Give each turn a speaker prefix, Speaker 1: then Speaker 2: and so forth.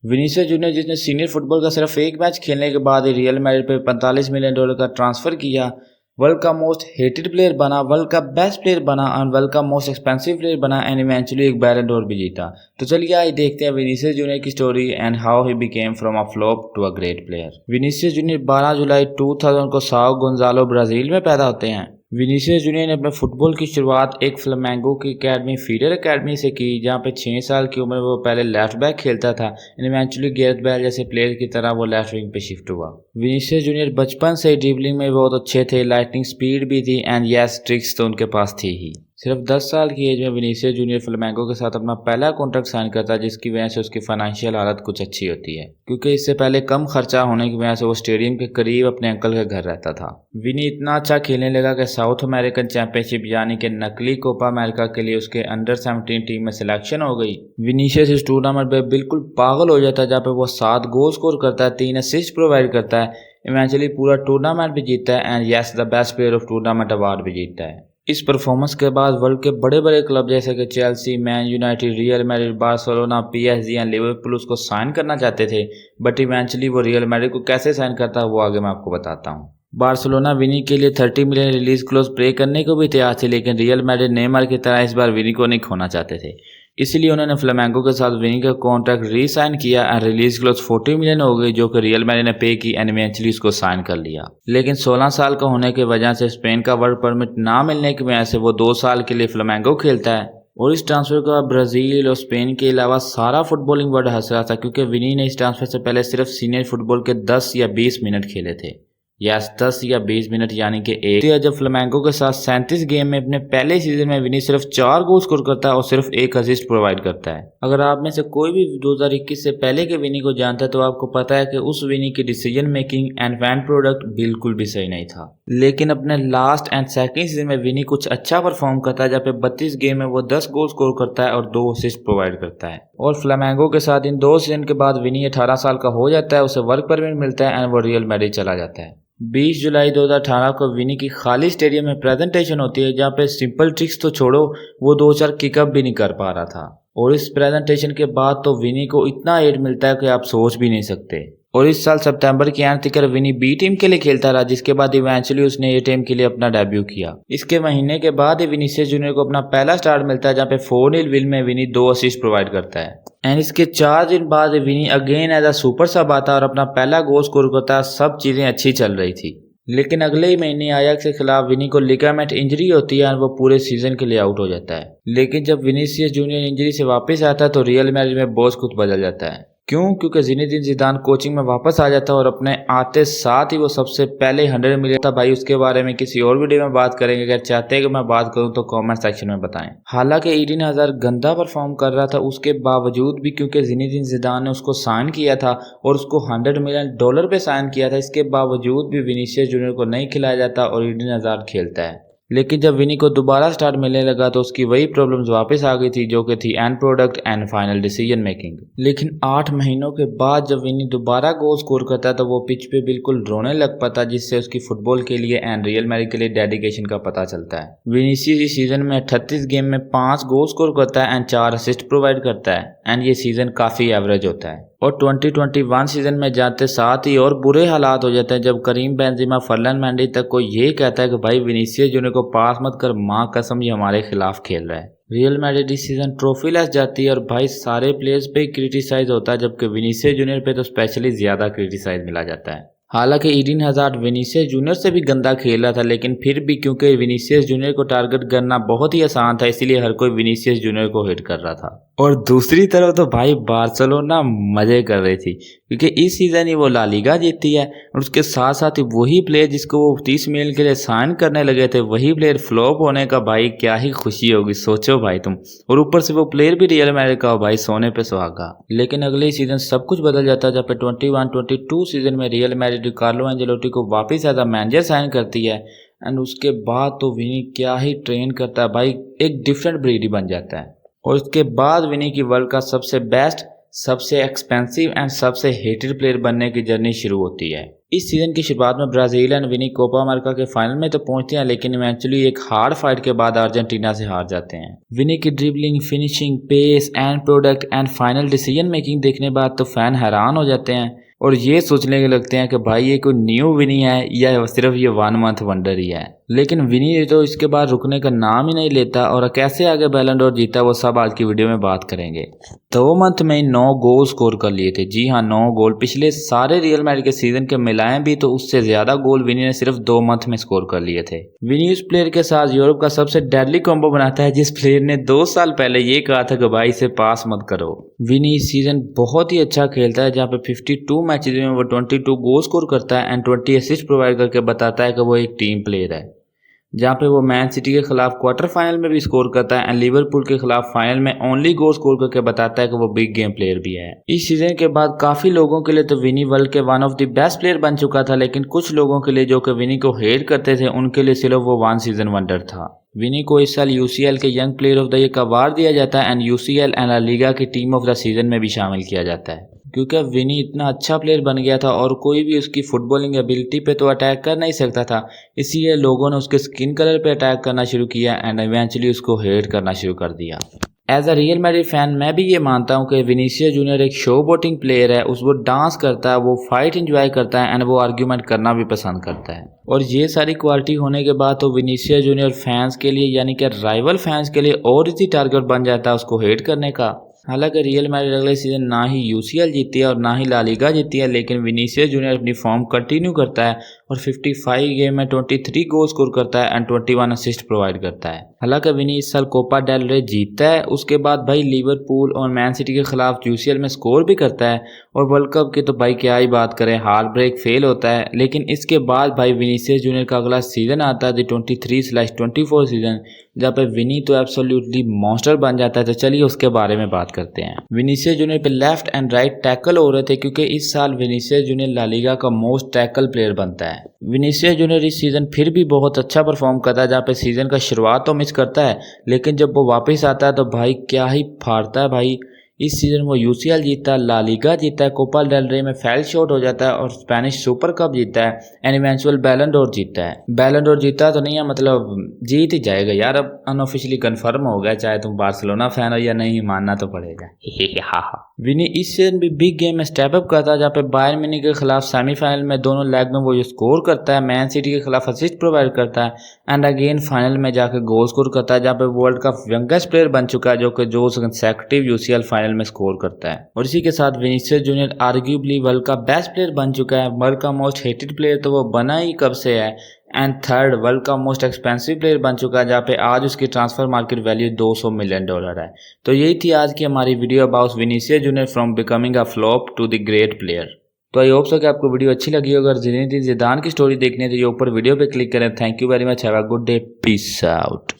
Speaker 1: Vinicius junior जिसने senior football का सिर्फ एक मैच खेलने के बाद ही रियल मैड्रिड पे $45 मिलियन का ट्रांसफर किया, वर्ल्ड का मोस्ट हेटेड प्लेयर बना, वर्ल्ड का बेस्ट प्लेयर बना और वर्ल्ड का मोस्ट एक्सपेंसिव प्लेयर बना एंड इवेंचुअली एक बैलन डोर भी जीता। तो चलिए आज देखते हैं विनीसियस जूनियर की story and how he became from a flop to a great player. Vinicius Junior 12 जुलाई 2000 को साओ गोंजालो ब्राजील में पैदा होते हैं। विनीसियस जूनियर ने अपने फुटबॉल की शुरुआत एक फ्लामेंगो की एकेडमी फीडर एकेडमी से की, जहां पे 6 साल की उम्र में वो पहले लेफ्ट बैक खेलता था एंड इवेंचुअली गैरेथ बेल जैसे प्लेयर की तरह वो लेफ्ट विंग पे शिफ्ट हुआ। विनीसियस जूनियर बचपन से ड्रिबलिंग में बहुत अच्छे थे, लाइटनिंग स्पीड भी थी एंड यस ट्रिक्स तो उनके पास थी ही। सिर्फ 10 साल की एज में विनीसियस जूनियर फ्लामेंगो के साथ अपना पहला कॉन्ट्रैक्ट साइन करता है, जिसकी वजह से उसकी फाइनेंशियल हालत कुछ अच्छी होती है, क्योंकि इससे पहले कम खर्चा होने की वजह से वो स्टेडियम के करीब अपने अंकल के घर रहता था। विनी इतना अच्छा खेलने लगा कि साउथ अमेरिकन चैंपियनशिप यानी कि नकली कोपा अमेरिका के लिए उसके अंडर 17 टीम में सिलेक्शन हो गई। विनीसियस इस टूर्नामेंट पे बिल्कुल पागल हो जाता है, जहाँ पे वो 7 गोल स्कोर करता है, 3 असिस्ट प्रोवाइड करता है, इवेंचुअली पूरा टूर्नामेंट भी जीतता है and yes the best player of tournament award भी जीतता है। इस परफॉर्मेंस के बाद वर्ल्ड के बड़े बड़े क्लब जैसे कि Chelsea, man United, real Madrid, Barcelona, PSG and Liverpool उसको साइन करना चाहते थे, बट इवेंचुअली वो रियल मैड्रिड को कैसे साइन करता है वो आगे मैं आपको बताता हूँ। बार्सिलोना विनी के लिए 30 मिलियन रिलीज क्लोज प्ले करने को भी तैयार थे, लेकिन रियल मैड्रिड नेमार की तरह इस बार विनी को नहीं खोना चाहते थे, इसलिए उन्होंने फ्लामेंगो के साथ विनी का कॉन्ट्रैक्ट री-साइन किया एंड रिलीज क्लोज 40 मिलियन हो गई, जो कि रियल मैड्रिड ने पे की एंड इवेंचुअली उसको साइन कर लिया। लेकिन 16 साल का होने की वजह से स्पेन का वर्क परमिट ना मिलने की वजह से वो 2 साल के लिए फ्लामेंगो खेलता है और इस ट्रांसफर का ब्राजील और स्पेन के अलावा सारा फुटबॉलिंग वर्ल्ड हंस रहा था, क्योंकि विनी ने इस ट्रांसफर से पहले सिर्फ सीनियर फुटबॉल के 10 या 20 मिनट खेले थे। यस 10 या 20 मिनट यानी कि एक। जब फ्लामेंगो के साथ 37 गेम में अपने पहले सीजन में विनी सिर्फ 4 गोल स्कोर करता है और सिर्फ 1 असिस्ट प्रोवाइड करता है। अगर आप में से कोई भी 2021 से पहले के विनी को जानता है तो आपको पता है कि उस विनी की decision making and fan product बिल्कुल भी सही नहीं था। लेकिन अपने लास्ट एंड सेकंड सीजन में विनी कुछ अच्छा परफॉर्म करता है, जहाँ पे 32 गेम में वो 10 गोल स्कोर करता है और 2 असिस्ट प्रोवाइड करता है। और फ्लामेंगो के साथ इन 2 सीजन के बाद विनी 18 साल का हो जाता है, उसे वर्क परमिट मिलता है एंड वो रियल मैड्रिड चला जाता है। 20 जुलाई 2018 को विनी की खाली स्टेडियम में प्रेजेंटेशन होती है, जहाँ पे सिंपल ट्रिक्स तो छोड़ो वो 2-4 किकअप भी नहीं कर पा रहा था। और इस प्रेजेंटेशन के बाद तो विनी को इतना हेट मिलता है कि आप सोच भी नहीं सकते। और इस साल सितंबर के अंत तक विनी बी टीम के लिए खेलता रहा, जिसके बाद इवेंचुअली उसने ए टीम के लिए अपना डेब्यू किया। इसके महीने के बाद विनीसियस जूनियर को अपना पहला स्टार्ट मिलता है, जहाँ पे 4-0 विन में विनी 2 असिस्ट प्रोवाइड करता है एंड इसके 4 दिन बाद विनी अगेन एज अ सुपर सब आता है और अपना पहला गोल स्कोर करता है। सब चीजें अच्छी चल रही थी, लेकिन अगले ही महीने आयाक्स के खिलाफ विनी को लिगामेंट इंजरी होती है और वो पूरे सीजन के लिए आउट हो जाता है। लेकिन जब विनीसियस जूनियर इंजरी से वापस आता है तो रियल मैड्रिड में बॉस खुद बदल जाता है। क्यों? क्योंकि ज़िनेदिन ज़िदान कोचिंग में वापस आ जाता है और अपने आते साथ ही वो सबसे पहले 100 मिलियन था। भाई उसके बारे में किसी और वीडियो में बात करेंगे, अगर चाहते हैं कि मैं बात करूं तो कमेंट सेक्शन में बताएं। हालांकि ईडन हज़ार्ड गंदा परफॉर्म कर रहा था, उसके बावजूद भी क्योंकि ज़िनेदिन ज़िदान ने उसको साइन किया था और उसको $100 मिलियन पे साइन किया था, इसके बावजूद भी विनीसियस जूनियर को नहीं खिलाया जाता और ईडन हज़ार्ड खेलता है। लेकिन जब विनी को दोबारा स्टार्ट मिलने लगा तो उसकी वही प्रॉब्लम्स वापस आ गई थी, जो कि थी and product and final decision making. लेकिन 8 महीनों के बाद जब विनी दोबारा गोल स्कोर करता तो वो पिच पे बिल्कुल रोने लग पाता, जिससे उसकी फुटबॉल के लिए एंड रियल मैड्रिड के लिए डेडिकेशन का पता चलता है। विनीसियस इस सीजन में 38 गेम में 5 गोल स्कोर करता है एंड 4 असिस्ट प्रोवाइड करता है एंड ये सीजन काफी एवरेज होता है। और 2021 सीजन में जाते साथ ही और बुरे हालात हो जाते हैं, जब करीम बेंजेमा, फर्लन मेंडी तक को ये कहता है कि भाई विनीसियस जूनियर को पास मत कर, माँ कसम ये हमारे खिलाफ खेल रहा है। रियल मैड्रिड इस सीजन ट्रॉफी लेस जाती है और भाई सारे प्लेयर्स पे क्रिटिसाइज होता है, जबकि विनीसियस जूनियर पे तो स्पेशली ज्यादा क्रिटिसाइज मिला जाता है। हालांकि ईडन हज़ार्ड विनीसियस जूनियर से भी गंदा खेल रहा था, लेकिन फिर भी क्योंकि विनीसियस जूनियर को टारगेट करना बहुत ही आसान था, इसीलिए हर कोई विनीसियस जूनियर को हिट कर रहा था। और दूसरी तरफ तो भाई बार्सिलोना मजे कर रही थी, क्योंकि इस सीजन ही वो ला लीगा जीती है और उसके साथ साथ ही वही प्लेयर जिसको वो 30 मिलियन के लिए साइन करने लगे थे, वही प्लेयर फ्लॉप होने का भाई क्या ही खुशी होगी, सोचो भाई तुम। और ऊपर से वो प्लेयर भी रियल मैड्रिड का हो भाई, सोने पे सुहागा। लेकिन अगले सीजन सब कुछ बदल जाता है, जब 21-22 सीजन में रियल मैड्रिड कार्लो एंजेलोटी को वापस एज अ मैनेजर साइन करती है एंड उसके बाद तो विनी क्या ही ट्रेन करता है भाई, एक डिफरेंट ब्रीड ही बन जाता है। और उसके बाद विनी की वर्ल्ड का सबसे बेस्ट सबसे एक्सपेंसिव एंड सबसे हेटेड प्लेयर बनने की जर्नी शुरू होती है। इस सीजन की शुरुआत में Brazil and Vini Copa America के फाइनल में तो पहुंचते हैं, लेकिन इवेंचुअली एक हार्ड फाइट के बाद अर्जेंटीना से हार जाते हैं। विनी की dribbling, finishing, pace end product and final decision making देखने बाद तो फैन हैरान हो जाते हैं और ये सोचने के लगते हैं कि भाई ये कोई न्यू विनी है या सिर्फ ये 1 मंथ वंडर ही है। लेकिन विनी तो इसके बाद रुकने का नाम ही नहीं लेता और कैसे आगे बैलन डोर जीता वो सब आज की वीडियो में बात करेंगे। 2 मंथ में 9 गोल स्कोर कर लिए थे। जी हाँ, 9 गोल। पिछले सारे रियल मैड्रिड के सीजन के मिलाएं भी तो उससे ज्यादा गोल विनी ने सिर्फ 2 मंथ में स्कोर कर लिए थे। विनी उस प्लेयर के साथ यूरोप का सबसे डेडली कॉम्बो बनाता है जिस प्लेयर ने 2 साल पहले ये कहा था कि भाई इसे पास मत करो। विनी इस सीजन बहुत ही अच्छा खेलता है, जहाँ पे 52 मैचेस में वो 22 गोल स्कोर करता है एंड 20 असिस्ट प्रोवाइड करके बताता है कि वो एक टीम प्लेयर है। जहाँ पे वो मैन सिटी के खिलाफ क्वार्टर फाइनल में भी स्कोर करता है एंड लिवरपूल के खिलाफ फाइनल में ओनली गोल स्कोर करके बताता है कि वो बिग गेम प्लेयर भी है। इस सीजन के बाद काफी लोगों के लिए तो विनी वर्ल्ड के one of the best player बन चुका था, लेकिन कुछ लोगों के लिए जो कि विनी को हेट करते थे उनके लिए सिर्फ वो 1 सीजन वंडर था। विनी को इस साल यूसीएल के young player of the year का अवार्ड दिया जाता है and UCL and La Liga की टीम ऑफ द सीजन में भी शामिल किया जाता है, क्योंकि अब विनी इतना अच्छा प्लेयर बन गया था और कोई भी उसकी फुटबॉलिंग एबिलिटी पे तो अटैक कर नहीं सकता था। इसीलिए लोगों ने उसके स्किन कलर पे अटैक करना शुरू किया एंड इवेंचुअली उसको हेट करना शुरू कर दिया। As a Real Madrid fan मैं भी ये मानता हूँ कि विनीसियस जूनियर एक शो बोटिंग प्लेयर है। वो डांस करता है, वो फाइट एंजॉय करता है एंड वो आर्ग्यूमेंट करना भी पसंद करता है। और ये सारी क्वालिटी होने के बाद तो विनीसियस जूनियर फैंस के लिए यानी कि राइवल फैंस के लिए और इजी टारगेट बन जाता है उसको हेट करने का। हालांकि रियल मैड्रिड अगले सीजन ना ही यूसीएल जीती है और ना ही ला लीगा जीती है, लेकिन विनीसियस जूनियर अपनी फॉर्म कंटिन्यू करता है और 55 गेम में 23 गोल स्कोर करता है एंड 21 असिस्ट प्रोवाइड करता है। हालांकि विनी इस साल कोपा डेल रे जीतता है, उसके बाद भाई लिवरपूल और मैन सिटी के खिलाफ यूसीएल में स्कोर भी करता है और वर्ल्ड कप की तो भाई क्या ही बात करें, हार्ट ब्रेक फेल होता है। लेकिन इसके बाद भाई विनीसियस जूनियर का अगला सीजन आता है 23/24 सीजन, जहाँ पे विनी तो एब्सोल्युटली मॉन्स्टर बन जाता है। तो चलिए उसके बारे में बात करते हैं। विनीसियस जूनियर पे लेफ्ट एंड राइट टैकल हो रहे थे क्योंकि इस साल विनीसियस जूनियर ला लीगा का मोस्ट टैकल प्लेयर बनता है। विनीसियस जूनियर इस सीजन फिर भी बहुत अच्छा परफॉर्म करता है, जहाँ पे सीजन का शुरुआत तो मिस करता है लेकिन जब वो वापस आता है तो भाई क्या ही फाड़ता है भाई। इस सीजन वो यूसीएल जीतता है, ला लीगा जीतता है, कोपा डेल रे में फेल शॉट हो जाता है और स्पेनिश सुपर कप जीतता है एंड इवेंचुअल बैलन डोर जीतता है। बैलन डोर जीता तो नहीं है, मतलब जीत ही जाएगा यार, अब अनऑफिशियली कंफर्म हो गया, चाहे तुम बार्सिलोना फैन हो या नहीं, मानना तो पड़ेगा। विनी इस सीजन भी बिग गेम में स्टेप अप करता है, जहाँ पे बायर्न म्यूनिख के खिलाफ सेमीफाइनल में दोनों लेग में वो स्कोर करता है, मैन सिटी के खिलाफ असिस्ट प्रोवाइड करता है एंड अगेन फाइनल में जाकर गोल स्कोर करता है, जहाँ पे वर्ल्ड का यंगेस्ट प्लेयर बन चुका है जो कंसेक्यूटिव यूसीएल फाइनल में स्कोर करता है। और इसी के साथ विनीसियस जूनियर आर्ग्यूबली वर्ल्ड का बेस्ट प्लेयर बन चुका है। वर्ल्ड का मोस्ट हेटेड प्लेयर तो वो बना ही कब से है एंड थर्ड वर्ल्ड का मोस्ट एक्सपेंसिव प्लेयर बन चुका है, जहाँ पे आज उसकी ट्रांसफर मार्केट वैल्यू $200 मिलियन है। तो यही थी आज की हमारी video about Vinicius Junior from becoming a flop to the great player. तो आई होप सो कि आपको वीडियो अच्छी लगी होगी। अगर ज़िनेदिन ज़िदान की स्टोरी देखनी है तो ये ऊपर वीडियो पे क्लिक करें। Thank you very much, have a good day, peace out.